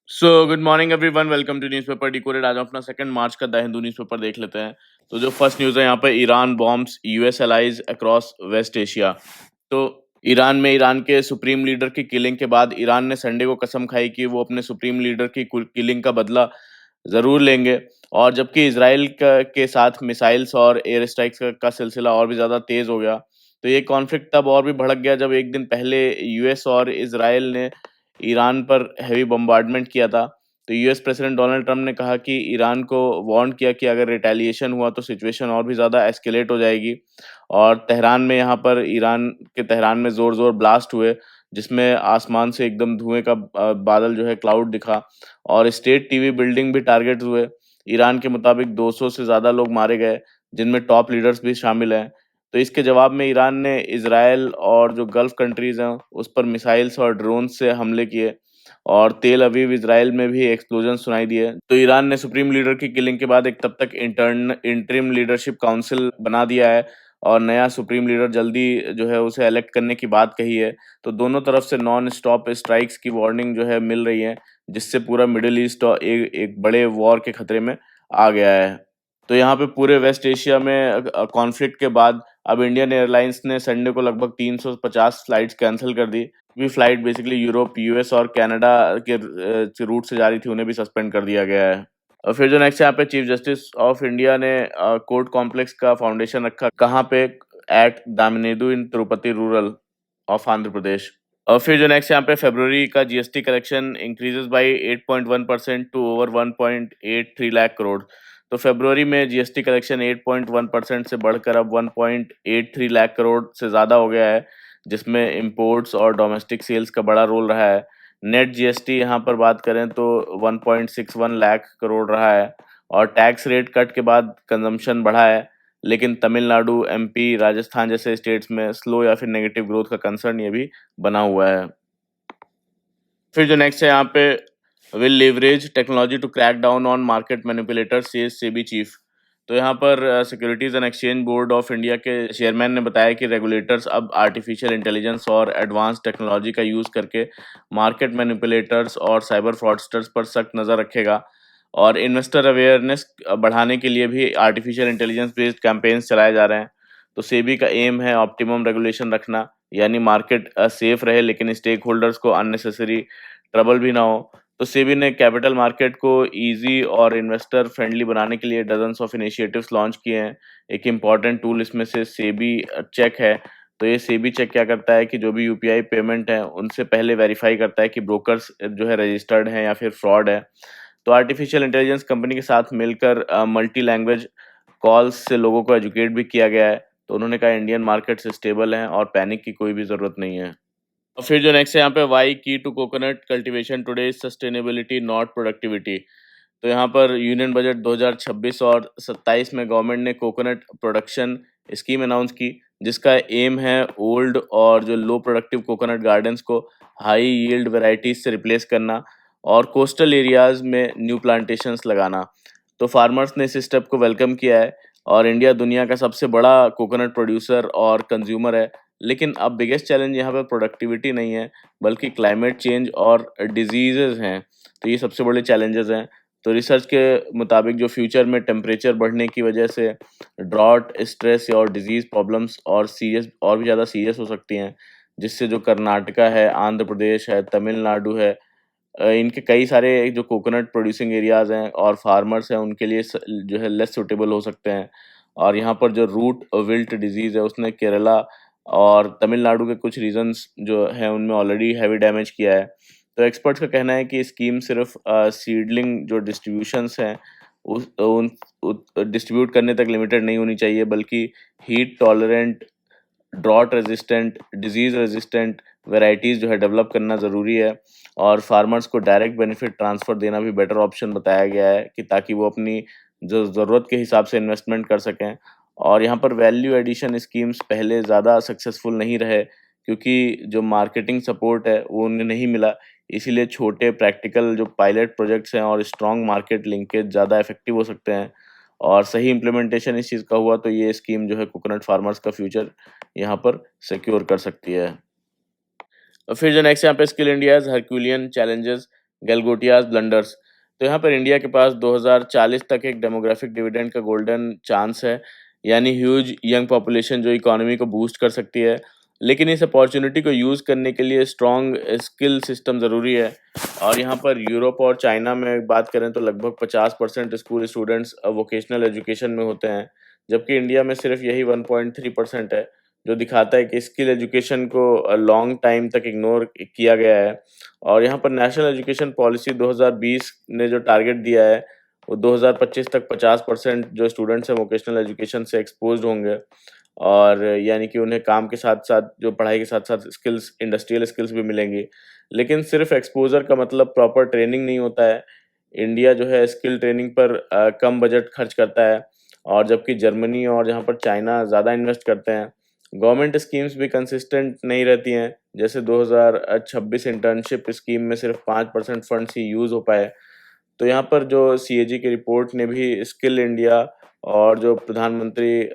So good morning everyone, welcome to newspaper decoded. आज हम अपना सेकंड मार्च का द हिंदू न्यूज़पेपर देख लेते हैं। तो जो फर्स्ट न्यूज़ है यहाँ पे, Iran bombs US allies across West Asia. तो ईरान में ईरान के सुप्रीम लीडर की किलिंग के बाद ईरान ने संडे को कसम खाई कि वो अपने सुप्रीम लीडर की किलिंग का बदला ज़रूर लेंगे। और जबकि इसराइल के साथ मिसाइल्स और एयर स्ट्राइक्स का सिलसिला और भी ज़्यादा तेज़ हो गया। तो ये कॉन्फ्लिक्ट तब और भी भड़क गया जब एक दिन पहले यूएस और इसराइल ने ईरान पर हेवी बम्बार्डमेंट किया था। तो यूएस प्रेसिडेंट डोनाल्ड ट्रम्प ने कहा कि ईरान को वार्न किया कि अगर रिटेलिएशन हुआ तो सिचुएशन और भी ज़्यादा एस्केलेट हो जाएगी। और तेहरान में यहाँ पर ईरान के तेहरान में ज़ोर-ज़ोर ब्लास्ट हुए, जिसमें आसमान से एकदम धुएँ का बादल जो है क्लाउड दिखा और स्टेट टीवी बिल्डिंग भी टारगेट हुए। ईरान के मुताबिक 200 से ज़्यादा लोग मारे गए, जिनमें टॉप लीडर्स भी शामिल हैं। तो इसके जवाब में ईरान ने इज़राइल और जो गल्फ़ कंट्रीज़ हैं, उस पर मिसाइल्स और ड्रोन से हमले किए और तेल अवीव इज़राइल में भी एक्सप्लोजन सुनाई दिए। तो ईरान ने सुप्रीम लीडर की किलिंग के बाद एक तब तक इंटरिम लीडरशिप काउंसिल बना दिया है और नया सुप्रीम लीडर जल्दी जो है उसे इलेक्ट करने की बात कही है। तो दोनों तरफ से नॉन स्टॉप स्ट्राइक्स की वार्निंग जो है मिल रही है, जिससे पूरा मिडल ईस्ट एक बड़े वॉर के खतरे में आ गया है। तो यहाँ पे पूरे वेस्ट एशिया में कॉन्फ्लिक्ट के बाद अब इंडियन एयरलाइंस ने संडे को लगभग 350 फ्लाइट्स कैंसल कर दी। भी फ्लाइट बेसिकली यूरोप, यूएस और कनाडा के रूट से जा रही थी, उन्हें भी सस्पेंड कर दिया गया है। और फिर जो नेक्स्ट यहाँ पे चीफ जस्टिस ऑफ इंडिया ने कोर्ट कॉम्प्लेक्स का फाउंडेशन रखा, कहाँ पे? At Damineedu in Tirupati rural of Andhra Pradesh. और फिर जो नेक्स्ट यहाँ पे, फरवरी का GST collection increases by 8.1% to over 1.83 lakh crore. तो फरवरी में जीएसटी कलेक्शन 8.1% से बढ़कर अब 1.83 लाख करोड़ से ज़्यादा हो गया है, जिसमें इंपोर्ट्स और डोमेस्टिक सेल्स का बड़ा रोल रहा है। नेट जीएसटी यहाँ पर बात करें तो 1.61 लाख करोड़ रहा है और टैक्स रेट कट के बाद कंजम्पशन बढ़ा है। लेकिन तमिलनाडु, एमपी, राजस्थान जैसे स्टेट्स में स्लो या फिर नेगेटिव ग्रोथ का कंसर्न ये भी बना हुआ है। फिर जो नेक्स्ट है यहाँ पे, will leverage technology to crack down on market manipulators, says SEBI chief. तो यहाँ पर securities and exchange board of India के चेयरमैन ने बताया कि रेगुलेटर्स अब आर्टिफिशियल इंटेलिजेंस और एडवांस टेक्नोलॉजी का यूज़ करके मार्केट मैनिपुलेटर्स और साइबर फ्रॉडस्टर्स पर सख्त नज़र रखेगा और इन्वेस्टर अवेयरनेस बढ़ाने के लिए भी आर्टिफिशियल इंटेलिजेंस बेस्ड कैंपेन्स चलाए जा रहे हैं। तो सेबी का एम है ऑप्टिमम रेगुलेशन रखना, यानी मार्केट सेफ रहे लेकिन स्टेक होल्डर्स को अननेसेसरी ट्रबल भी ना हो। तो सेबी ने कैपिटल मार्केट को इजी और इन्वेस्टर फ्रेंडली बनाने के लिए डजन्स ऑफ इनिशिएटिव्स लॉन्च किए हैं। एक इम्पॉर्टेंट टूल इसमें से सेबी चेक है। तो ये सेबी चेक क्या करता है कि जो भी यूपीआई पेमेंट है उनसे पहले वेरीफाई करता है कि ब्रोकर्स जो है रजिस्टर्ड हैं या फिर फ्रॉड है। तो आर्टिफिशियल इंटेलिजेंस कंपनी के साथ मिलकर मल्टी लैंग्वेज कॉल्स से लोगों को एजुकेट भी किया गया है। तो उन्होंने कहा इंडियन मार्केट स्टेबल हैं और पैनिक की कोई भी ज़रूरत नहीं है। और फिर जो नेक्स्ट है यहाँ पे, why key to coconut cultivation today is sustainability not productivity. तो यहाँ पर यूनियन बजट 2026 और 27 में गवर्नमेंट ने कोकोनट प्रोडक्शन स्कीम अनाउंस की, जिसका एम है ओल्ड और जो लो प्रोडक्टिव कोकोनट गार्डन्स को हाई यील्ड वेराइटीज से रिप्लेस करना और कोस्टल एरियाज में न्यू प्लांटेशंस लगाना। तो फार्मर्स ने इस स्टेप को वेलकम किया है और इंडिया दुनिया का सबसे बड़ा कोकोनट प्रोड्यूसर और कंज्यूमर है। लेकिन अब बिगेस्ट चैलेंज यहाँ पे प्रोडक्टिविटी नहीं है, बल्कि क्लाइमेट चेंज और डिजीज़ेज़ हैं। तो ये सबसे बड़े चैलेंजेस हैं। तो रिसर्च के मुताबिक जो फ्यूचर में टेम्परेचर बढ़ने की वजह से ड्रॉट, स्ट्रेस और डिजीज़ प्रॉब्लम्स और भी ज़्यादा सीरियस हो सकती हैं, जिससे जो कर्नाटका है, आंध्र प्रदेश है, तमिलनाडु है, इनके कई सारे जो कोकोनट प्रोड्यूसिंग एरियाज़ हैं और फार्मर्स हैं, उनके लिए जो है लेस सूटेबल हो सकते हैं। और यहाँ पर जो रूट विल्ट डिजीज़ है, उसने केरला और तमिलनाडु के कुछ रीजन्स जो हैं, उनमें ऑलरेडी हैवी डैमेज किया है। तो एक्सपर्ट्स का कहना है कि स्कीम सिर्फ सीडलिंग जो डिस्ट्रीब्यूशंस हैं, उन डिस्ट्रीब्यूट करने तक लिमिटेड नहीं होनी चाहिए, बल्कि heat tolerant, drought resistant, disease resistant varieties जो है डेवलप करना ज़रूरी है। और फार्मर्स को डायरेक्ट बेनिफिट ट्रांसफ़र देना भी बेटर ऑप्शन बताया गया है कि ताकि वो अपनी जो ज़रूरत के हिसाब से इन्वेस्टमेंट कर सकें। और यहाँ पर वैल्यू एडिशन स्कीम्स पहले ज़्यादा सक्सेसफुल नहीं रहे, क्योंकि जो मार्केटिंग सपोर्ट है वो उन्हें नहीं मिला। इसीलिए छोटे प्रैक्टिकल जो पायलट प्रोजेक्ट्स हैं और स्ट्रॉन्ग मार्केट लिंकेज ज़्यादा इफेक्टिव हो सकते हैं। और सही इम्प्लीमेंटेशन इस चीज़ का हुआ तो ये स्कीम जो है कोकोनट फार्मर्स का फ्यूचर यहाँ पर सिक्योर कर सकती है। और फिर जो नेक्स्ट यहाँ पे, skill India's Herculean challenges Galgotias blunders. तो यहाँ पर इंडिया के पास 2040 तक एक डेमोग्राफिक डिविडेंड का गोल्डन चांस है, यानी ह्यूज यंग पॉपुलेशन जो इकोनॉमी को बूस्ट कर सकती है। लेकिन इस अपॉर्चुनिटी को यूज़ करने के लिए स्ट्रॉन्ग स्किल सिस्टम ज़रूरी है। और यहाँ पर यूरोप और चाइना में बात करें तो लगभग 50% स्कूल स्टूडेंट्स वोकेशनल एजुकेशन में होते हैं, जबकि इंडिया में सिर्फ यही 1.3% है, जो दिखाता है कि स्किल एजुकेशन को लॉन्ग टाइम तक इग्नोर किया गया है। और यहाँ पर नेशनल एजुकेशन पॉलिसी 2020 ने जो टारगेट दिया है, वो 2025 तक 50% जो स्टूडेंट्स हैं वोकेशनल एजुकेशन से एक्सपोज्ड होंगे, और यानी कि उन्हें काम के साथ-साथ जो पढ़ाई के साथ-साथ स्किल्स, इंडस्ट्रियल स्किल्स भी मिलेंगी। लेकिन सिर्फ एक्सपोज़र का मतलब प्रॉपर ट्रेनिंग नहीं होता है। इंडिया जो है स्किल ट्रेनिंग पर कम बजट खर्च करता है, और जबकि जर्मनी और यहाँ पर चाइना ज़्यादा इन्वेस्ट करते हैं। गवर्नमेंट स्कीम्स भी कंसिस्टेंट नहीं रहती हैं, जैसे 2026 इंटर्नशिप स्कीम में सिर्फ 5% फंड्स ही यूज़ हो पाए। तो यहाँ पर जो सीएजी की रिपोर्ट ने भी स्किल इंडिया और जो प्रधानमंत्री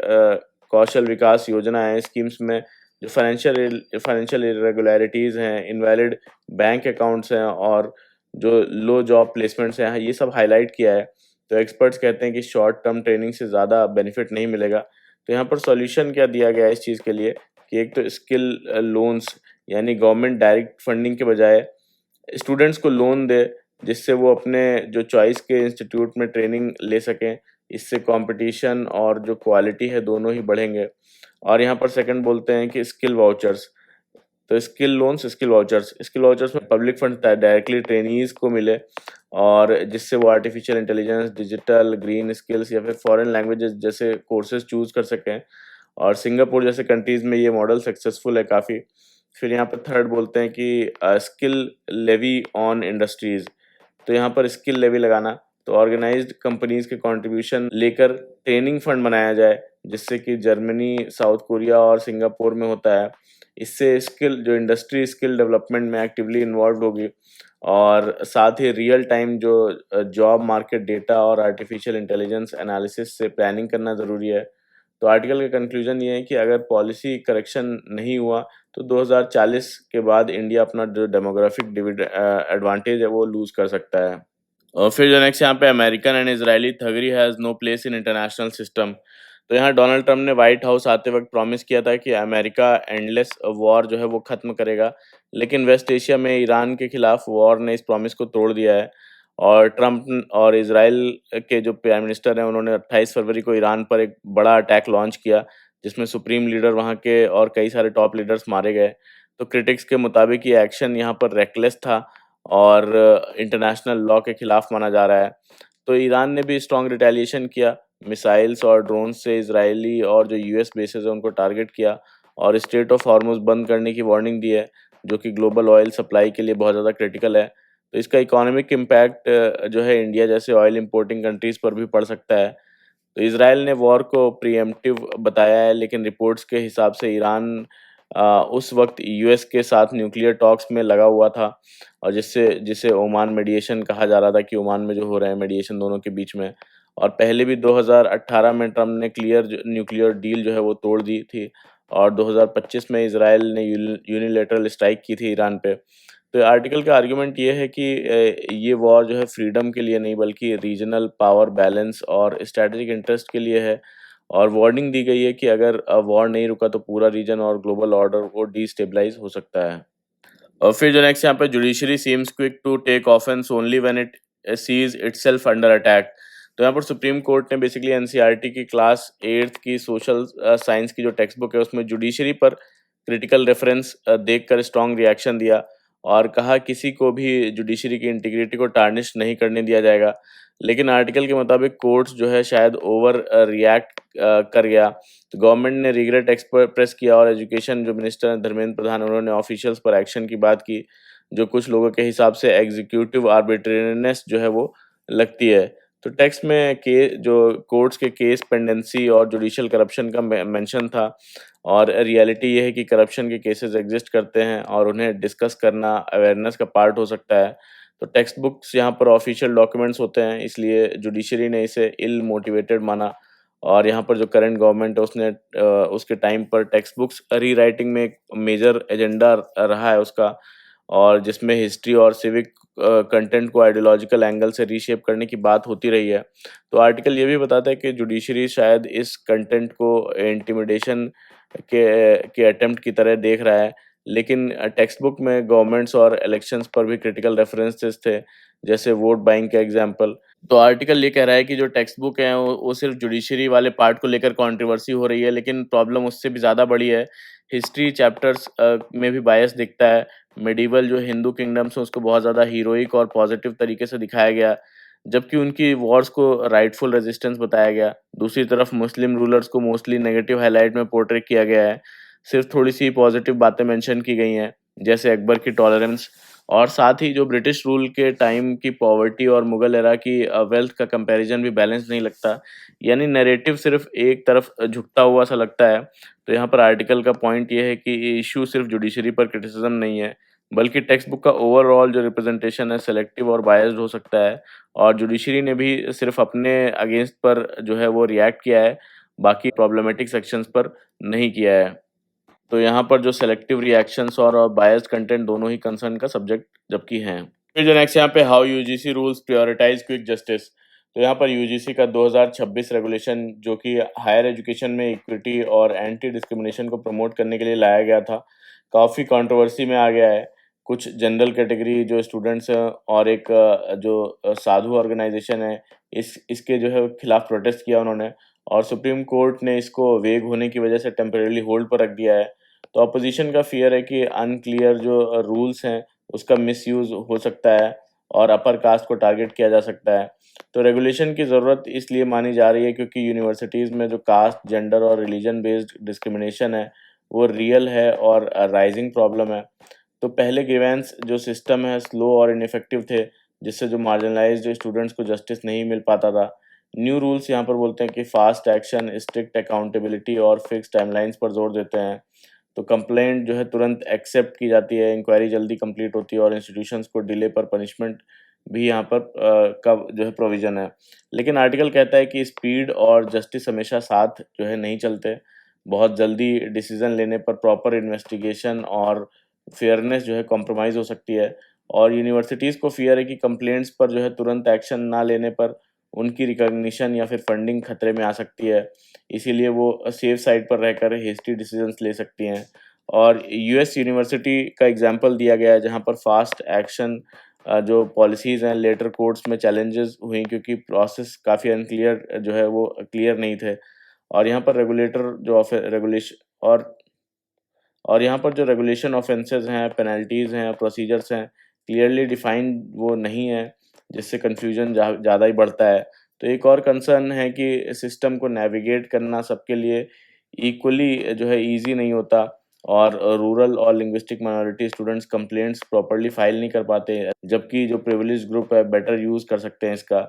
कौशल विकास योजना है, स्कीम्स में जो फाइनेंशियल इरेगुलरिटीज़ हैं, इनवैलिड बैंक अकाउंट्स हैं और जो लो जॉब प्लेसमेंट्स हैं, ये सब हाईलाइट किया है। तो एक्सपर्ट्स कहते हैं कि शॉर्ट टर्म ट्रेनिंग से ज़्यादा बेनिफिट नहीं मिलेगा। तो यहाँ पर सॉल्यूशन क्या दिया गया है इस चीज़ के लिए, कि एक तो स्किल लोन्स, यानी गवर्नमेंट डायरेक्ट फंडिंग के बजाय स्टूडेंट्स को लोन दे, जिससे वो अपने जो चॉइस के इंस्टीट्यूट में ट्रेनिंग ले सकें। इससे कंपटीशन और जो क्वालिटी है दोनों ही बढ़ेंगे। और यहाँ पर सेकंड बोलते हैं कि स्किल वाउचर्स। तो स्किल वाउचर्स में पब्लिक फंड डायरेक्टली ट्रेनीज को मिले, और जिससे वो artificial intelligence, digital, green skills या फिर फॉरेन लैंग्वेजेस जैसे कोर्सेज चूज कर सकें। और सिंगापुर जैसे कंट्रीज में ये मॉडल सक्सेसफुल है काफ़ी। फिर यहाँ पर थर्ड बोलते हैं कि स्किल लेवी ऑन इंडस्ट्रीज। तो यहाँ पर स्किल लेवी लगाना, तो ऑर्गेनाइज्ड कंपनीज के कंट्रीब्यूशन लेकर ट्रेनिंग फंड बनाया जाए, जिससे कि जर्मनी, साउथ कोरिया और सिंगापुर में होता है। इससे स्किल जो इंडस्ट्री स्किल डेवलपमेंट में एक्टिवली इन्वॉल्व होगी, और साथ ही रियल टाइम जो जॉब मार्केट डेटा और आर्टिफिशियल इंटेलिजेंस एनालिसिस से प्लानिंग करना ज़रूरी है। तो आर्टिकल का कंक्लूजन ये है कि अगर पॉलिसी करेक्शन नहीं हुआ, तो 2040 के बाद इंडिया अपना जो डेमोग्राफिक एडवांटेज है वो लूज कर सकता है। और फिर जो नेक्स्ट यहाँ पे American and Israeli thuggery has no place in international system. तो यहाँ डोनाल्ड ट्रम्प ने व्हाइट हाउस आते वक्त प्रॉमिस किया था कि अमेरिका एंडलेस वॉर जो है वो ख़त्म करेगा, लेकिन वेस्ट एशिया में ईरान के खिलाफ वॉर ने इस प्रॉमिस को तोड़ दिया है। और ट्रम्प और इसराइल के जो प्राइम मिनिस्टर हैं, उन्होंने 28 फरवरी को ईरान पर एक बड़ा अटैक लॉन्च किया, जिसमें सुप्रीम लीडर वहाँ के और कई सारे टॉप लीडर्स मारे गए। तो क्रिटिक्स के मुताबिक ये एक्शन यहाँ पर रेकलेस था और इंटरनेशनल लॉ के खिलाफ माना जा रहा है। तो ईरान ने भी स्ट्रॉन्ग रिटेलिएशन किया, मिसाइल्स और ड्रोन से इजरायली और जो यूएस बेसेस हैं उनको टारगेट किया, और स्ट्रेट ऑफ हॉर्मुज बंद करने की वार्निंग दी है, जो कि ग्लोबल ऑयल सप्लाई के लिए बहुत ज़्यादा क्रिटिकल है। तो इसका इकोनॉमिक इम्पैक्ट जो है इंडिया जैसे ऑयल इंपोर्टिंग कंट्रीज़ पर भी पड़ सकता है। तो इजराइल ने वॉर को प्रीएम्प्टिव बताया है, लेकिन रिपोर्ट्स के हिसाब से ईरान उस वक्त यूएस के साथ न्यूक्लियर टॉक्स में लगा हुआ था, और जिससे जिसे ओमान मेडिएशन कहा जा रहा था, कि ओमान में जो हो रहा है मेडिएशन दोनों के बीच में। और पहले भी 2018 में ट्रम्प ने क्लियर न्यूक्लियर डील जो है वो तोड़ दी थी, और 2025 में इसराइल ने यूनिलेटरल स्ट्राइक की थी ईरान पे। तो आर्टिकल का आर्गुमेंट ये है कि ये वॉर जो है फ्रीडम के लिए नहीं, बल्कि रीजनल पावर बैलेंस और स्ट्रैटेजिक इंटरेस्ट के लिए है। और वार्निंग दी गई है कि अगर वॉर नहीं रुका तो पूरा रीजन और ग्लोबल ऑर्डर वो डिस्टेबलाइज हो सकता है। और फिर जो नेक्स्ट यहाँ पे, judiciary seems quick to take offence only when it sees itself under attack. तो यहाँ पर सुप्रीम कोर्ट ने बेसिकली एनसीईआरटी की क्लास 8th की सोशल साइंस की जो टेक्स्ट बुक है, उसमें जुडिशरी पर क्रिटिकल रेफरेंस देखकर स्ट्रॉन्ग रिएक्शन दिया, और कहा किसी को भी जुडिशरी की इंटीग्रिटी को टार्निश नहीं करने दिया जाएगा। लेकिन आर्टिकल के मुताबिक कोर्ट्स जो है शायद ओवर रिएक्ट कर गया। तो गवर्नमेंट ने रिग्रेट एक्सप्रेस किया, और एजुकेशन जो मिनिस्टर हैं धर्मेंद्र प्रधान, उन्होंने ऑफिशियल्स पर एक्शन की बात की, जो कुछ लोगों के हिसाब से एग्जीक्यूटिव आर्बिट्रेरीनेस जो है वो लगती है। तो टेक्स्ट में के जो कोर्ट्स के केस पेंडेंसी और जुडिशियल करप्शन का मेंशन था, और रियलिटी ये है कि करप्शन के केसेस एग्जिस्ट करते हैं, और उन्हें डिस्कस करना अवेयरनेस का पार्ट हो सकता है। तो टेक्स्ट बुक्स यहाँ पर ऑफिशियल डॉक्यूमेंट्स होते हैं, इसलिए जुडिशरी ने इसे इल मोटिवेटेड माना। और यहाँ पर जो करंट गवर्नमेंट है उसने उसके टाइम पर टेक्स्ट बुक्स रीराइटिंग में एक मेजर एजेंडा रहा है उसका, और जिसमें हिस्ट्री और सिविक कंटेंट को आइडियोलॉजिकल एंगल से रीशेप करने की बात होती रही है। तो आर्टिकल ये भी बताता है कि जुडिशरी शायद इस कंटेंट को इंटिमिडेशन के अटेम्प्ट की तरह देख रहा है, लेकिन टेक्स्ट बुक में गवर्नमेंट्स और इलेक्शंस पर भी क्रिटिकल रेफरेंसेस थे, जैसे वोट बाइंग का एग्जांपल। तो आर्टिकल ये कह रहा है कि जो टेक्स्ट बुक है वो सिर्फ जुडिशरी वाले पार्ट को लेकर कंट्रोवर्सी हो रही है, लेकिन प्रॉब्लम उससे भी ज़्यादा बड़ी है। हिस्ट्री चैप्टर्स में भी बायस दिखता है। मेडिवल जो हिंदू किंगडम्स हैं उसको बहुत ज़्यादा हीरोइक और पॉजिटिव तरीके से दिखाया गया, जबकि उनकी वॉर्स को राइटफुल रेजिस्टेंस बताया गया। दूसरी तरफ मुस्लिम रूलर्स को मोस्टली नेगेटिव हाईलाइट में पोर्ट्रे किया गया है। सिर्फ थोड़ी-सी पॉजिटिव बातें मेंशन की गई हैं, जैसे अकबर की टॉलरेंस, और साथ ही जो ब्रिटिश रूल के टाइम की पॉवर्टी और मुगल एरा की वेल्थ का कंपैरिजन भी बैलेंस नहीं लगता। यानी नैरेटिव सिर्फ एक तरफ झुकता हुआ सा लगता है। तो यहाँ पर आर्टिकल का पॉइंट ये है कि ये इश्यू सिर्फ जुडिशरी पर क्रिटिसिज्म नहीं है, बल्कि टेक्स्ट बुक का ओवरऑल जो रिप्रेजेंटेशन है सेलेक्टिव और बायस्ड हो सकता है, और जुडिशरी ने भी सिर्फ अपने अगेंस्ट पर जो है वो रिएक्ट किया है, बाकी प्रॉब्लमेटिक सेक्शंस पर नहीं किया है। तो यहाँ पर जो सेलेक्टिव रिएक्शंस और बायस्ड कंटेंट दोनों ही कंसर्न का सब्जेक्ट जबकि हैं। फिर जो नेक्स्ट यहाँ पे how UGC rules prioritise quick justice. तो यहाँ पर यूजीसी का 2026 रेगुलेशन जो कि हायर एजुकेशन में इक्विटी और एंटी डिस्क्रिमिनेशन को प्रमोट करने के लिए लाया गया था, काफ़ी कंट्रोवर्सी में आ गया है। कुछ जनरल कैटेगरी जो स्टूडेंट्स हैं और एक साधु ऑर्गेनाइजेशन है, इसके जो है खिलाफ प्रोटेस्ट किया उन्होंने, और सुप्रीम कोर्ट ने इसको वेग होने की वजह से टेम्परेरी होल्ड पर रख दिया है। तो अपोजिशन का फियर है कि अनक्लियर जो रूल्स हैं उसका मिसयूज हो सकता है और अपर कास्ट को टारगेट किया जा सकता है। तो रेगुलेशन की ज़रूरत इसलिए मानी जा रही है क्योंकि यूनिवर्सिटीज़ में जो कास्ट, जेंडर और रिलीजन बेस्ड डिस्क्रिमिनेशन है वो रियल है और राइजिंग प्रॉब्लम है। तो पहले ग्रीवेंस जो सिस्टम है स्लो और इनइफेक्टिव थे, जिससे जो मार्जिनलाइज्ड स्टूडेंट्स को जस्टिस नहीं मिल पाता था। न्यू रूल्स यहाँ पर बोलते हैं कि फास्ट एक्शन, स्ट्रिक्ट अकाउंटेबिलिटी और फिक्स टाइमलाइंस पर जोर देते हैं। तो कंप्लेंट जो है तुरंत एक्सेप्ट की जाती है, इंक्वायरी जल्दी कंप्लीट होती है और इंस्टीट्यूशंस को डिले पर पनिशमेंट भी यहाँ पर का जो है प्रोविज़न है। लेकिन आर्टिकल कहता है कि स्पीड और जस्टिस हमेशा साथ जो है नहीं चलते। बहुत जल्दी डिसीज़न लेने पर प्रॉपर इन्वेस्टिगेशन और फेयरनेस जो है कॉम्प्रोमाइज़ हो सकती है, और यूनिवर्सिटीज़ को फ़ियर है कि कंप्लेंट्स पर जो है तुरंत एक्शन ना लेने पर उनकी रिकॉग्निशन या फिर फंडिंग खतरे में आ सकती है। इसीलिए वो सेफ साइड पर रहकर हेस्टी डिसीजंस ले सकती हैं। और यूएस यूनिवर्सिटी का एग्जांपल दिया गया है जहाँ पर फास्ट एक्शन जो पॉलिसीज़ हैं लेटर कोर्ट्स में चैलेंजेस हुई क्योंकि प्रोसेस काफ़ी अनक्लियर जो है वो क्लियर नहीं थे। और यहाँ पर रेगुलेटर जो रेगुलेशन और यहाँ पर जो रेगुलेशन ऑफेंसेस हैं, पेनल्टीज़ हैं, प्रोसीजर्स हैं, क्लियरली डिफाइंड वो नहीं है, जिससे कन्फ्यूजन ज़्यादा ही बढ़ता है। तो एक और कंसर्न है कि सिस्टम को नेविगेट करना सबके लिए इक्वली जो है ईज़ी नहीं होता, और रूरल और linguistic minority students complaints properly file नहीं कर पाते, जबकि जो प्रिविलेज्ड ग्रुप है बेटर यूज़ कर सकते हैं इसका।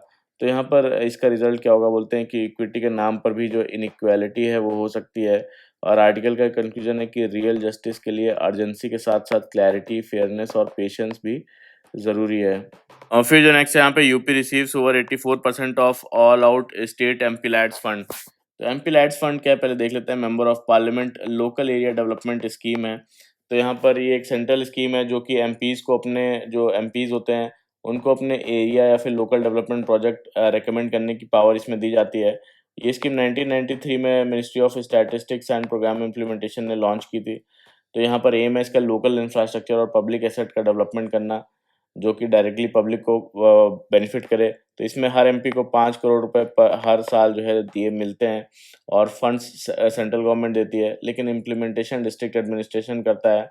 तो यहाँ पर इसका रिज़ल्ट क्या होगा बोलते हैं कि इक्विटी के नाम पर भी जो इनइक्वालिटी है वो हो सकती है। और आर्टिकल का कंक्लूजन है कि रियल जस्टिस के लिए अर्जेंसी के साथ-साथ क्लैरिटी, फेयरनेस और पेशेंस भी ज़रूरी है। और फिर जो नेक्स्ट है यहाँ पे UP receives over 84% of all out state MP lads fund. तो एमपी लैड्स फंड क्या है पहले देख लेते हैं। Member of parliament local area development scheme है। तो यहाँ पर ये एक सेंट्रल स्कीम है जो कि एमपीज़ को अपने जो एमपीज़ होते हैं उनको अपने एरिया या फिर लोकल डेवलपमेंट प्रोजेक्ट रिकमेंड करने की पावर इसमें दी जाती है। ये स्कीम 1993 में ministry of statistics and programme implementation ने लॉन्च की थी। तो यहाँ पर एम है इसका लोकल इंफ्रास्ट्रक्चर और पब्लिक एसेट का डेवलपमेंट करना, जो कि डायरेक्टली पब्लिक को बेनिफिट करे। तो इसमें हर एमपी को 5 करोड़ रुपए हर साल जो है दिए मिलते हैं, और फंड्स सेंट्रल गवर्नमेंट देती है, लेकिन इम्प्लीमेंटेशन डिस्ट्रिक्ट एडमिनिस्ट्रेशन करता है।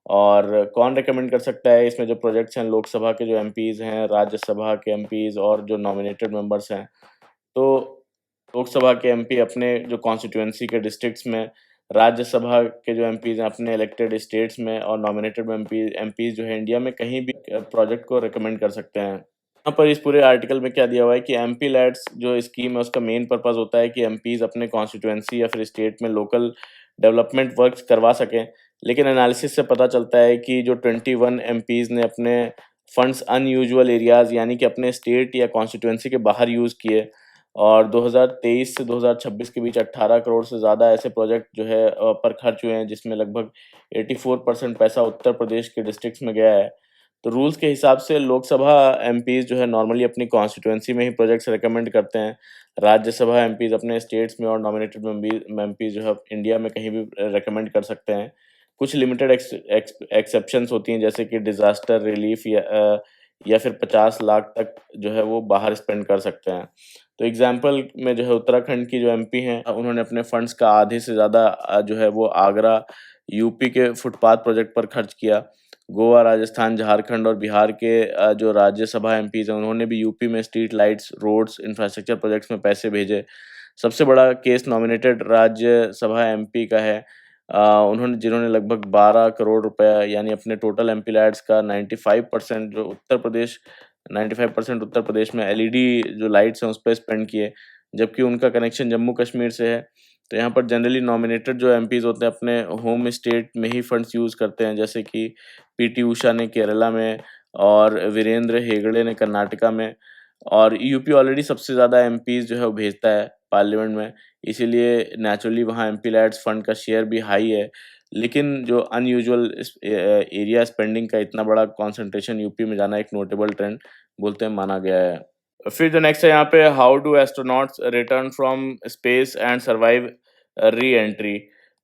और कौन रिकमेंड कर सकता है इसमें जो प्रोजेक्ट्स हैं, लोकसभा के जो एमपीज़ हैं, राज्यसभा के एमपीज़ और जो नॉमिनेटेड मेंबर्स हैं। तो लोकसभा के एमपी अपने जो कॉन्स्टिट्यूएंसी के डिस्ट्रिक्ट्स में, राज्यसभा के जो एमपीज़ हैं अपने इलेक्टेड स्टेट्स में, और नॉमिनेटेड एमपीज़ जो है इंडिया में कहीं भी प्रोजेक्ट को रिकमेंड कर सकते हैं। यहाँ पर इस पूरे आर्टिकल में क्या दिया हुआ है कि एमपी लैड्स जो स्कीम है उसका मेन पर्पज़ होता है कि एमपीज़ अपने कॉन्स्टिट्यूएंसी या फिर स्टेट में लोकल डेवलपमेंट वर्क्स करवा सकें। लेकिन एनालिसिस से पता चलता है कि जो 21 एमपीज़ ने अपने फंड्स अनयूजुअल एरियाज़ यानी कि अपने स्टेट या कॉन्स्टिट्यूएंसी के बाहर यूज़ किए, और 2023 से 2026 के बीच 18 करोड़ से ज़्यादा ऐसे प्रोजेक्ट जो है पर खर्च हुए हैं, जिसमें लगभग 84% पैसा उत्तर प्रदेश के डिस्ट्रिक्ट्स में गया है। तो रूल्स के हिसाब से लोकसभा एमपीज़ जो है नॉर्मली अपनी कॉन्स्टिट्यूएंसी में ही प्रोजेक्ट्स रिकमेंड करते हैं। राज्यसभा एमपीज़ अपने स्टेट्स में और नॉमिनेटेड एमपीज़ जो है इंडिया में कहीं भी रिकमेंड कर सकते हैं। कुछ लिमिटेड एक्सेप्शंस होती हैं जैसे कि डिज़ास्टर रिलीफ या फिर 50 लाख तक जो है वो बाहर स्पेंड कर सकते हैं। तो एग्ज़ाम्पल में जो है उत्तराखंड की जो एमपी हैं उन्होंने अपने फंड्स का आधे से ज़्यादा जो है वो आगरा, यूपी के फुटपाथ प्रोजेक्ट पर खर्च किया। गोवा, राजस्थान, झारखंड और बिहार के जो राज्यसभा एमपीज़ हैं उन्होंने भी यूपी में street lights, roads, infrastructure projects में पैसे भेजे। सबसे बड़ा केस नॉमिनेटेड राज्यसभा एमपी का है। जिन्होंने लगभग 12 करोड़ रुपए यानी अपने टोटल एमपी लैड्स का 95% जो उत्तर प्रदेश 95% उत्तर प्रदेश में एलईडी जो लाइट्स हैं उस पे स्पेंड किए, जबकि उनका कनेक्शन जम्मू कश्मीर से है। तो यहाँ पर जनरली नॉमिनेटेड जो एमपीज़ होते हैं अपने होम स्टेट में ही फंड्स यूज़ करते हैं, जैसे कि पीटी उषा ने केरला में और वीरेंद्र हेगड़े ने कर्नाटका में। और यूपी ऑलरेडी सबसे ज़्यादा एमपीज़ जो है वो भेजता है पार्लियामेंट में, इसीलिए नेचुरली वहाँ एमपी लैड्स फंड का शेयर भी हाई है। लेकिन जो अनयूजुअल एरिया स्पेंडिंग का इतना बड़ा कंसंट्रेशन यूपी में जाना एक नोटेबल ट्रेंड बोलते हैं माना गया है। फिर जो नेक्स्ट है यहाँ पे, how do astronauts return from space and survive re entry.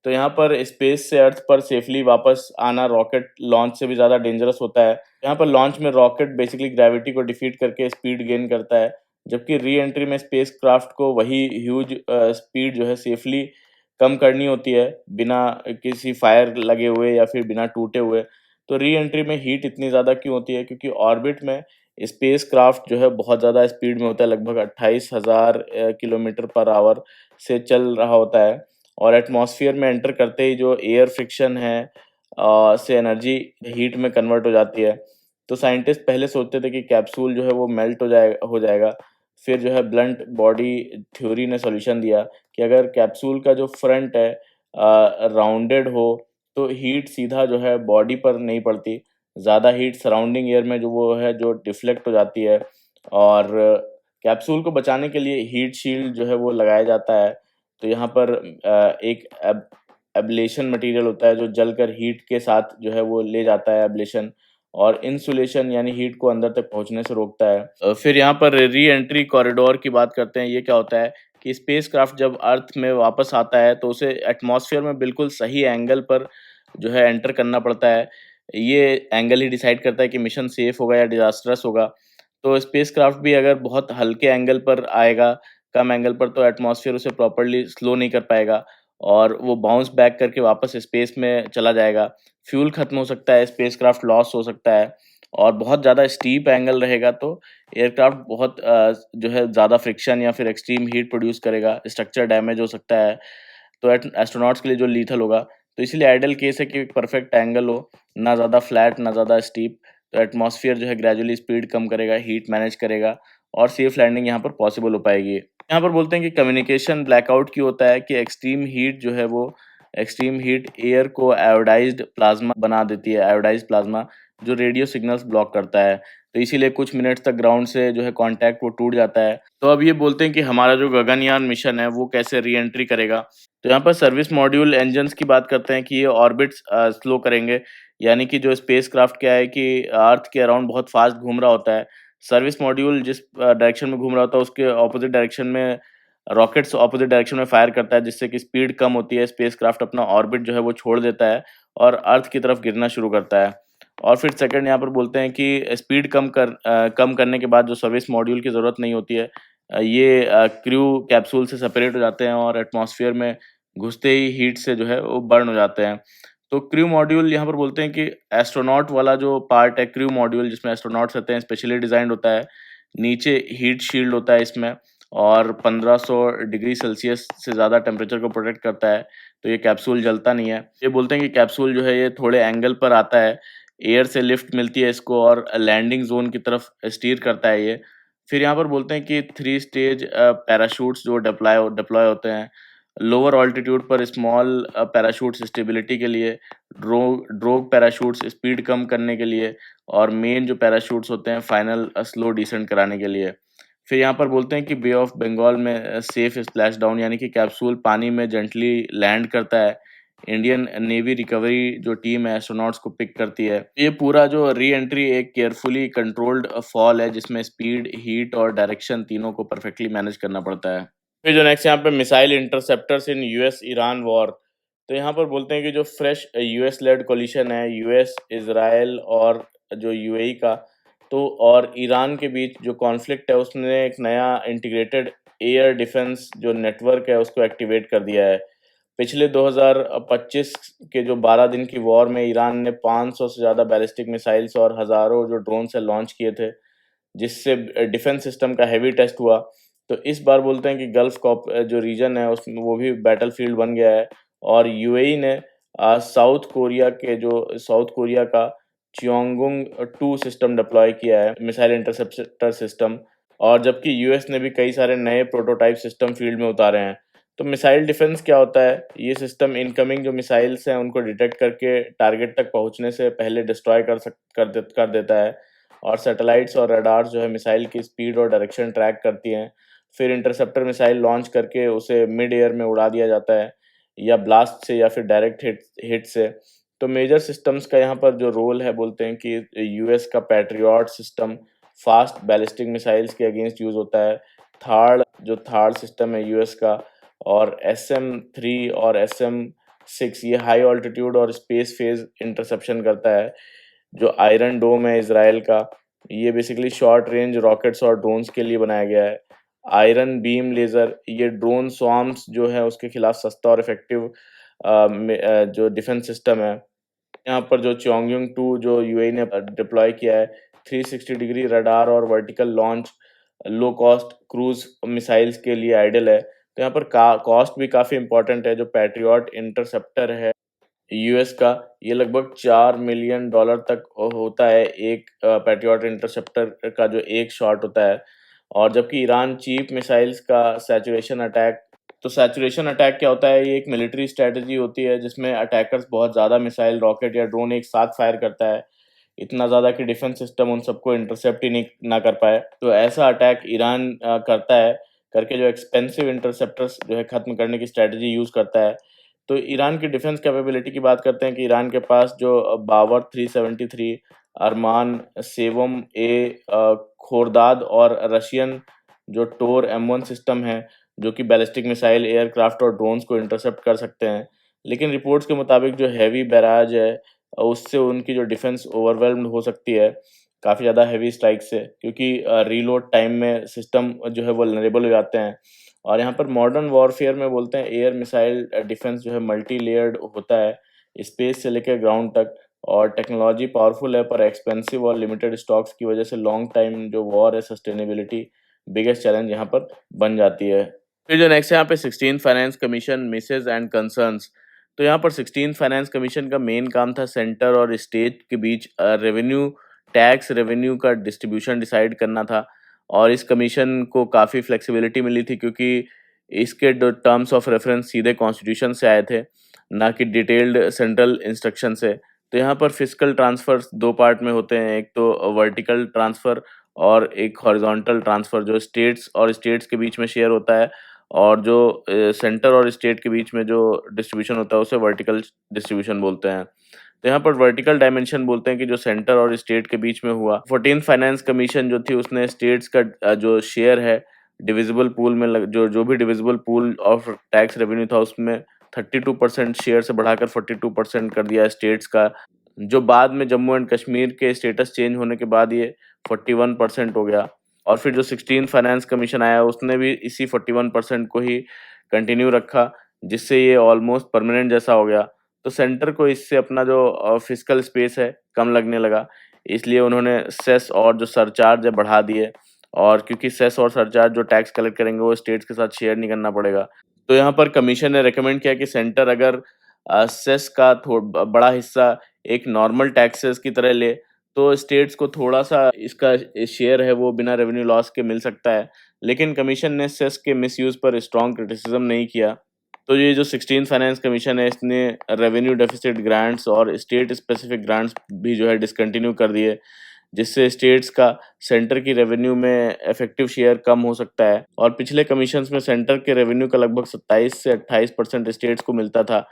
तो यहाँ पर स्पेस से अर्थ पर सेफली वापस आना रॉकेट लॉन्च से भी ज़्यादा डेंजरस होता है। यहाँ पर लॉन्च में रॉकेट बेसिकली ग्रेविटी को डिफीट करके स्पीड गेन करता है, जबकि री एंट्री में स्पेस क्राफ्ट को वही ह्यूज स्पीड जो है सेफली कम करनी होती है बिना किसी फायर लगे हुए या फिर बिना टूटे हुए। तो री एंट्री में हीट इतनी ज़्यादा क्यों होती है, क्योंकि ऑर्बिट में स्पेस क्राफ्ट जो है बहुत ज़्यादा स्पीड में होता है, लगभग 28,000 किलोमीटर पर आवर से चल रहा होता है। और एटमॉस्फेयर में एंटर करते ही जो एयर फ्रिक्शन है से एनर्जी हीट में कन्वर्ट हो जाती है। तो साइंटिस्ट पहले सोचते थे कि कैप्सूल जो है वो मेल्ट हो जाएगा। फिर जो है ब्लंट बॉडी थ्योरी ने सॉल्यूशन दिया कि अगर कैप्सूल का जो फ्रंट है राउंडेड हो तो हीट सीधा जो है बॉडी पर नहीं पड़ती, ज़्यादा हीट सराउंडिंग एयर में जो वो है जो डिफ्लेक्ट हो जाती है। और कैप्सूल को बचाने के लिए हीट शील्ड जो है वो लगाया जाता है। तो यहाँ पर एक एब्लेशन मटेरियल होता है जो जलकर हीट के साथ जो है वो ले जाता है एब्लेशन, और इंसुलेशन यानी हीट को अंदर तक पहुँचने से रोकता है। फिर यहाँ पर री एंट्री कॉरिडोर की बात करते हैं। ये क्या होता है कि स्पेसक्राफ्ट जब अर्थ में वापस आता है तो उसे एटमॉस्फेयर में बिल्कुल सही एंगल पर जो है एंटर करना पड़ता है। ये एंगल ही डिसाइड करता है कि मिशन सेफ होगा या डिज़ास्टरस होगा। तो स्पेसक्राफ्ट भी अगर बहुत हल्के एंगल पर आएगा, कम एंगल पर, तो एटमॉस्फेयर उसे प्रॉपर्ली स्लो नहीं कर पाएगा और वो बाउंस बैक करके वापस स्पेस में चला जाएगा। फ्यूल खत्म हो सकता है, स्पेसक्राफ्ट लॉस हो सकता है, और बहुत ज़्यादा स्टीप एंगल रहेगा तो एयरक्राफ्ट बहुत जो है ज़्यादा फ्रिक्शन या फिर एक्सट्रीम हीट प्रोड्यूस करेगा, स्ट्रक्चर डैमेज हो सकता है। तो एस्ट्रोनॉट्स के लिए जो लीथल होगा। तो इसीलिए आइडियल केस है कि परफेक्ट एंगल हो, ना ज़्यादा फ्लैट ना ज़्यादा स्टीप। तो एटमॉस्फेयर जो है ग्रेजुअली स्पीड कम करेगा, हीट मैनेज करेगा और सेफ लैंडिंग यहाँ पर पॉसिबल हो पाएगी। यहाँ पर बोलते हैं कि कम्युनिकेशन ब्लैकआउट क्यों होता है, कि एक्सट्रीम हीट एयर को आयोडाइज्ड प्लाज्मा बना देती है, आयोडाइज्ड प्लाज्मा जो रेडियो सिग्नल्स ब्लॉक करता है। तो इसीलिए कुछ मिनट्स तक ग्राउंड से जो है कांटेक्ट वो टूट जाता है। तो अब ये बोलते हैं कि हमारा जो गगनयान मिशन है वो कैसे री एंट्री करेगा। तो यहाँ पर सर्विस मॉड्यूल इंजन्स की बात करते हैं कि ये ऑर्बिट्स स्लो करेंगे, यानी कि जो स्पेसक्राफ्ट क्या है कि अर्थ के अराउंड बहुत फास्ट घूम रहा होता है। सर्विस मॉड्यूल जिस डायरेक्शन में घूम रहा होता है उसके ऑपोजिट डायरेक्शन में रॉकेट्स ऑपोजिट डायरेक्शन में फायर करता है, जिससे कि स्पीड कम होती है, स्पेसक्राफ्ट अपना ऑर्बिट जो है वो छोड़ देता है और अर्थ की तरफ गिरना शुरू करता है। और फिर सेकंड यहाँ पर बोलते हैं कि स्पीड कम करने के बाद जो सर्विस मॉड्यूल की ज़रूरत नहीं होती है। ये क्रू कैप्सूल से सेपरेट हो जाते हैं और एटमॉस्फेयर में घुसते ही हीट से जो है वो बर्न हो जाते हैं। तो क्रू मॉड्यूल यहाँ पर बोलते हैं कि एस्ट्रोनॉट वाला जो पार्ट है क्रू मॉड्यूल, जिसमें एस्ट्रोनॉट्स रहते हैं, स्पेशली डिज़ाइंड होता है। नीचे हीट शील्ड होता है इसमें, और 1500 डिग्री सेल्सियस से ज़्यादा टेम्परेचर को प्रोटेक्ट करता है, तो ये कैप्सूल जलता नहीं है। ये बोलते हैं कि कैप्सूल जो है ये थोड़े एंगल पर आता है, एयर से लिफ्ट मिलती है इसको और लैंडिंग ज़ोन की तरफ स्टीयर करता है ये। फिर यहाँ पर बोलते हैं कि 3 स्टेज पैराशूट्स जो डिप्लॉय होते हैं। लोअर ऑल्टीट्यूड पर स्मॉल पैराशूट्स स्टेबिलिटी के लिए, ड्रोग पैराशूट्स स्पीड कम करने के लिए, और मेन जो पैराशूट्स होते हैं फाइनल स्लो डिसेंट कराने के लिए। फिर यहाँ पर बोलते हैं कि बे ऑफ बंगाल में सेफ स्प्लैश डाउन, यानी कि कैप्सूल पानी में जेंटली लैंड करता है। इंडियन नेवी रिकवरी जो टीम है एस्ट्रोनॉट्स को पिक करती है। ये पूरा जो री एंट्री एक केयरफुली कंट्रोल्ड फॉल है जिसमें स्पीड, हीट और डायरेक्शन तीनों को परफेक्टली मैनेज करना पड़ता है। फिर जो नेक्स्ट यहाँ पे missile interceptors in US Iran war, तो यहाँ पर बोलते हैं कि जो फ्रेश यूएस लेड कोलिशन है, यूएस, इजराइल और जो यूएई का, तो और ईरान के बीच जो कॉन्फ्लिक्ट है उसने एक नया इंटीग्रेटेड एयर डिफेंस जो नेटवर्क है उसको एक्टिवेट कर दिया है। पिछले 2025 के जो 12 दिन की वॉर में ईरान ने 500 से ज़्यादा बैलिस्टिक मिसाइल्स और हज़ारों जो ड्रोन से लॉन्च किए थे, जिससे डिफेंस सिस्टम का हेवी टेस्ट हुआ। तो इस बार बोलते हैं कि गल्फ कॉप जो रीजन है उसमें वो भी बैटलफील्ड बन गया है और यूएई ने साउथ कोरिया का चियोंगुंग 2 सिस्टम डिप्लॉय किया है, मिसाइल इंटरसेप्टर सिस्टम, और जबकि यूएस ने भी कई सारे नए प्रोटोटाइप सिस्टम फील्ड में उतारे हैं। तो मिसाइल डिफेंस क्या होता है? ये सिस्टम इनकमिंग जो मिसाइल्स हैं उनको डिटेक्ट करके टारगेट तक पहुंचने से पहले डिस्ट्रॉय कर देता है, और सैटेलाइट्स और रडार्स जो है मिसाइल की स्पीड और डायरेक्शन ट्रैक करती हैं। फिर इंटरसेप्टर मिसाइल लॉन्च करके उसे मिड एयर में उड़ा दिया जाता है, या ब्लास्ट से या फिर डायरेक्ट हिट से। तो मेजर सिस्टम्स का यहाँ पर जो रोल है बोलते हैं कि यूएस का patriot system fast ballistic missiles के अगेंस्ट यूज होता है। थार्ड सिस्टम है यूएस का, और SM-3 और SM-6 ये हाई ऑल्टीट्यूड और स्पेस फेज इंटरसेप्शन करता है। जो आयरन डोम है इसराइल का, ये बेसिकली शॉर्ट रेंज रॉकेट्स और ड्रोन्स के लिए बनाया गया है। आयरन बीम लेज़र ये ड्रोन स्वार्म्स जो है उसके खिलाफ सस्ता और इफेक्टिव जो डिफेंस सिस्टम है। यहाँ पर जो चोंगयुंग 2 जो यूएई ने डिप्लॉय किया है, 360 डिग्री रडार और vertical launch low cost cruise missiles के लिए आइडियल है। तो यहाँ पर कॉस्ट भी काफ़ी इंपॉर्टेंट है। जो पैट्रियट इंटरसेप्टर है यूएस का, ये लगभग $4 मिलियन तक होता है एक पैट्रियट इंटरसेप्टर का जो एक शॉट होता है। और जबकि ईरान चीप मिसाइल्स का सैचुरेशन अटैक क्या होता है? ये एक मिलिट्री स्ट्रेटजी होती है जिसमें अटैकर्स बहुत ज़्यादा मिसाइल, रॉकेट या ड्रोन एक साथ फायर करता है, इतना ज़्यादा कि डिफेंस सिस्टम उन सबको इंटरसेप्ट ही नहीं ना कर पाए। तो ऐसा अटैक ईरान करता है, करके जो एक्सपेंसिव इंटरसेप्टर्स जो है ख़त्म करने की स्ट्रैटेजी यूज़ करता है। तो ईरान की डिफेंस कैपेबिलिटी की बात करते हैं कि ईरान के पास जो बावर 373, अरमान सेवम खोरदाद और रशियन जो टोर M1 सिस्टम है, जो कि बैलिस्टिक मिसाइल, एयरक्राफ्ट और ड्रोन्स को इंटरसेप्ट कर सकते हैं। लेकिन रिपोर्ट्स के मुताबिक जो हैवी बैराज है उससे उनकी जो डिफेंस ओवरवेल्म्ड हो सकती है, काफ़ी ज़्यादा हैवी स्ट्राइक से, क्योंकि रीलोड टाइम में सिस्टम जो है वल्नरेबल हो जाते हैं। और यहाँ पर मॉडर्न वॉरफेयर में बोलते हैं एयर मिसाइल डिफेंस जो है मल्टी लेयर्ड होता है, स्पेस से लेकर ग्राउंड तक, और टेक्नोलॉजी पावरफुल है पर एक्सपेंसिव और लिमिटेड स्टॉक्स की वजह से लॉन्ग टाइम जो वॉर है सस्टेनेबिलिटी बिगेस्ट चैलेंज यहाँ पर बन जाती है। फिर जो नेक्स्ट है यहाँ पे 16th finance commission misses and concerns. तो यहाँ पर 16th फाइनेंस कमीशन का मेन काम था सेंटर और स्टेट के बीच टैक्स रेवेन्यू का डिस्ट्रीब्यूशन डिसाइड करना था। और इस कमीशन को काफ़ी फ्लेक्सिबिलिटी मिली थी, क्योंकि इसके जो टर्म्स ऑफ रेफरेंस सीधे कॉन्स्टिट्यूशन से आए थे, ना कि डिटेल्ड सेंट्रल इंस्ट्रक्शन से। तो यहाँ पर फिस्कल ट्रांसफर्स दो पार्ट में होते हैं, एक तो वर्टिकल ट्रांसफ़र और एक हॉरिजॉन्टल ट्रांसफ़र जो स्टेट्स के बीच में शेयर होता है, और जो सेंटर और स्टेट के बीच में जो डिस्ट्रीब्यूशन होता है उसे वर्टिकल डिस्ट्रीब्यूशन बोलते हैं। तो यहाँ पर वर्टिकल डायमेंशन बोलते हैं कि जो सेंटर और स्टेट के बीच में हुआ। 14th फाइनेंस कमीशन जो थी उसने स्टेट्स का जो शेयर है डिविजिबल पूल में जो भी divisible pool of tax revenue था उसमें 32% शेयर से बढ़ाकर 42% कर दिया स्टेट्स का, जो बाद में जम्मू एंड कश्मीर के स्टेटस चेंज होने के बाद ये 41% हो गया। और फिर जो 16th फाइनेंस कमीशन आया उसने भी इसी 41% को ही कंटिन्यू रखा, जिससे ये ऑलमोस्ट परमानेंट जैसा हो गया। तो सेंटर को इससे अपना जो फिस्कल स्पेस है कम लगने लगा, इसलिए उन्होंने सेस और जो सरचार्ज है बढ़ा दिए, और क्योंकि सेस और सरचार्ज जो टैक्स कलेक्ट करेंगे वो स्टेट्स के साथ शेयर नहीं करना पड़ेगा। तो यहाँ पर कमीशन ने रिकमेंड किया कि सेंटर अगर सेस का बड़ा हिस्सा एक नॉर्मल टैक्सेस की तरह ले, तो स्टेट्स को थोड़ा-सा इसका शेयर है वो बिना रेवेन्यू लॉस के मिल सकता है। लेकिन कमीशन ने सेस के मिसयूज़ पर स्ट्रॉन्ग क्रिटिसिज़्म नहीं किया। तो ये जो 16th फाइनेंस कमीशन है इसने रेवेन्यू डेफिसिट ग्रांट्स और स्टेट स्पेसिफिक ग्रांट्स भी जो है डिसकंटिन्यू कर दिए, जिससे स्टेट्स का सेंटर की रेवेन्यू में इफेक्टिव शेयर कम हो सकता है। और पिछले कमीशंस में सेंटर के रेवेन्यू का लगभग 27 से 28% स्टेट्स को मिलता था,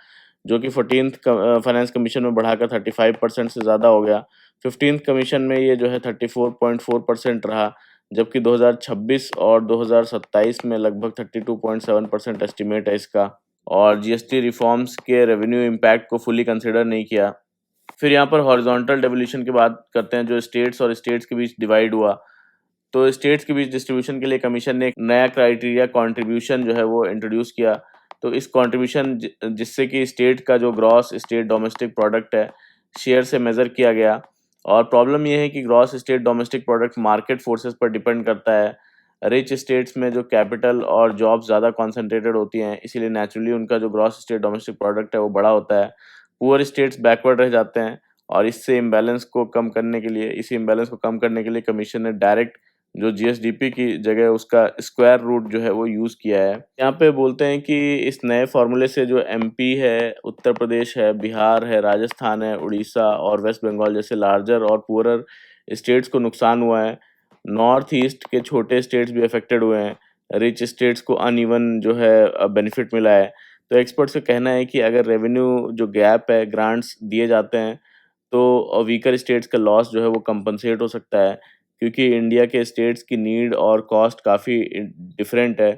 जो कि 14th फाइनेंस कमीशन में बढ़ाकर 35% से ज़्यादा हो गया। 15th कमीशन में ये जो है 34.4% रहा, जबकि 2026 और 2027 में लगभग 32.7% एस्टिमेट है इसका। और जीएसटी रिफॉर्म्स के रेवेन्यू इम्पैक्ट को फुली कंसिडर नहीं किया। फिर यहाँ पर हॉरिजॉन्टल डेवोल्यूशन की बात करते हैं, जो स्टेट्स और स्टेट्स के बीच डिवाइड हुआ। तो स्टेट्स के बीच डिस्ट्रीब्यूशन के लिए कमीशन ने एक नया क्राइटेरिया कंट्रीब्यूशन जो है वो इंट्रोड्यूस किया। तो इस कंट्रीब्यूशन जिससे कि स्टेट का जो ग्रॉस स्टेट डोमेस्टिक प्रोडक्ट है, शेयर से मेज़र किया गया। और प्रॉब्लम ये है कि gross state domestic product market forces पर डिपेंड करता है। रिच स्टेट्स में जो कैपिटल और जॉब्स ज़्यादा कॉन्सेंट्रेटेड होती हैं, इसीलिए नेचुरली उनका जो ग्रॉस स्टेट डोमेस्टिक प्रोडक्ट है वो बड़ा होता है। पुअर स्टेट्स बैकवर्ड रह जाते हैं, और इसी इम्बैलेंस को कम करने के लिए कमीशन ने डायरेक्ट जो जीएसडीपी की जगह उसका स्क्वायर रूट जो है वो यूज़ किया है। यहाँ पे बोलते हैं कि इस नए फॉर्मूले से जो एमपी है, उत्तर प्रदेश है, बिहार है, राजस्थान है, उड़ीसा और वेस्ट बंगाल जैसे लार्जर और पुअरर स्टेट्स को नुकसान हुआ है। नॉर्थ ईस्ट के छोटे स्टेट्स भी अफेक्टेड हुए हैं। रिच स्टेट्स को अनइवन जो है बेनिफिट मिला है। तो एक्सपर्ट्स का कहना है कि अगर रेवेन्यू जो गैप है, ग्रांट्स दिए जाते हैं, तो वीकर स्टेट्स का लॉस जो है वो कंपनसेट हो सकता है, क्योंकि इंडिया के स्टेट्स की नीड और कॉस्ट काफ़ी डिफरेंट है।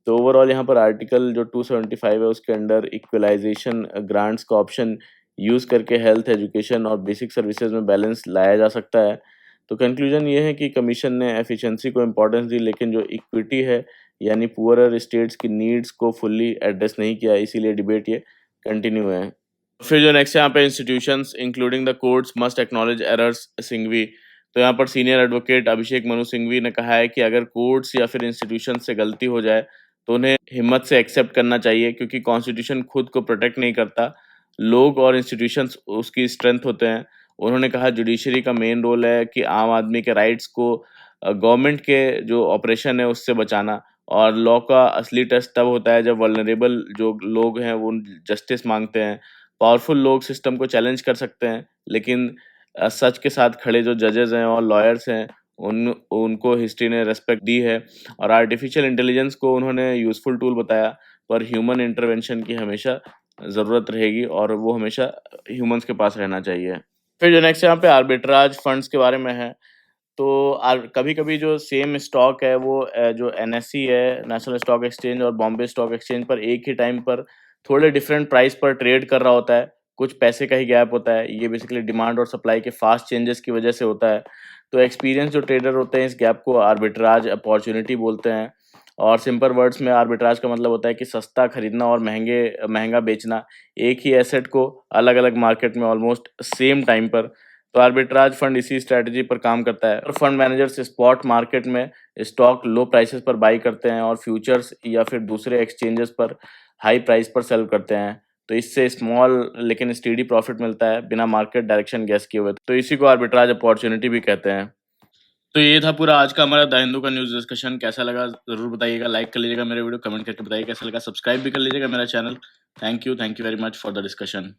तो ओवरऑल यहाँ पर आर्टिकल जो 275 है उसके अंडर इक्वलाइजेशन ग्रांट्स का ऑप्शन यूज़ करके हेल्थ, एजुकेशन और बेसिक सर्विसेज में बैलेंस लाया जा सकता है। तो कंक्लूजन ये है कि कमीशन ने एफिशिएंसी को इम्पोर्टेंस दी, लेकिन जो इक्विटी है यानी पुअरर स्टेट्स की नीड्स को फुल्ली एड्रेस नहीं किया, इसीलिए डिबेट ये कंटिन्यू है। फिर जो नेक्स्ट है यहाँ पे institutions including the courts must acknowledge errors Singhvi. तो यहाँ पर सीनियर एडवोकेट अभिषेक मनु सिंघवी ने कहा है कि अगर कोर्ट्स या फिर इंस्टीट्यूशन से गलती हो जाए तो उन्हें हिम्मत से एक्सेप्ट करना चाहिए, क्योंकि कॉन्स्टिट्यूशन खुद को प्रोटेक्ट नहीं करता, लोग और इंस्टीट्यूशंस उसकी स्ट्रेंथ होते हैं। उन्होंने कहा जुडिशरी का मेन रोल है कि आम आदमी के राइट्स को गवर्नमेंट के जो ऑपरेशन है उससे बचाना, और लॉ का असली टेस्ट तब होता है जब वल्नरेबल जो लोग हैं वो जस्टिस मांगते हैं। पावरफुल लोग सिस्टम को चैलेंज कर सकते हैं, लेकिन सच के साथ खड़े जो जजेस हैं और लॉयर्स हैं उनको हिस्ट्री ने रेस्पेक्ट दी है। और आर्टिफिशियल इंटेलिजेंस को उन्होंने यूज़फुल टूल बताया, पर ह्यूमन इंटरवेंशन की हमेशा ज़रूरत रहेगी और वो हमेशा ह्यूमंस के पास रहना चाहिए। फिर जो नेक्स्ट यहाँ पे आर्बिट्राज फंड्स के बारे में है। तो कभी-कभी जो सेम स्टॉक है वो जो एनएसई है, नेशनल स्टॉक एक्सचेंज और बॉम्बे स्टॉक एक्सचेंज पर एक ही टाइम पर थोड़े डिफरेंट प्राइस पर ट्रेड कर रहा होता है। कुछ पैसे का ही गैप होता है। ये बेसिकली डिमांड और सप्लाई के फास्ट चेंजेस की वजह से होता है। तो एक्सपीरियंस जो ट्रेडर होते हैं इस गैप को आर्बिट्राज अपॉर्चुनिटी बोलते हैं। और सिंपल वर्ड्स में आर्बिट्राज का मतलब होता है कि सस्ता खरीदना और महंगा बेचना एक ही एसेट को अलग-अलग मार्केट में ऑलमोस्ट सेम टाइम पर। तो आर्बिट्राज फंड इसी स्ट्रैटेजी पर काम करता है, और फंड मैनेजर्स स्पॉट मार्केट में स्टॉक लो प्राइसेस पर बाई करते हैं और फ्यूचर्स या फिर दूसरे एक्सचेंजेस पर हाई प्राइस पर सेल करते हैं। तो इससे स्मॉल लेकिन स्टेडी प्रॉफिट मिलता है बिना मार्केट डायरेक्शन गेस किए हुए। तो इसी को आर्बिट्राज अपॉर्चुनिटी भी कहते हैं। तो ये था पूरा आज का हमारा द हिंदू का न्यूज़ डिस्कशन। कैसा लगा ज़रूर बताइएगा, लाइक कर लीजिएगा मेरे वीडियो, कमेंट करके बताइए कैसा लगा, सब्सक्राइब भी कर लीजिएगा मेरा channel. Thank you very much for the discussion.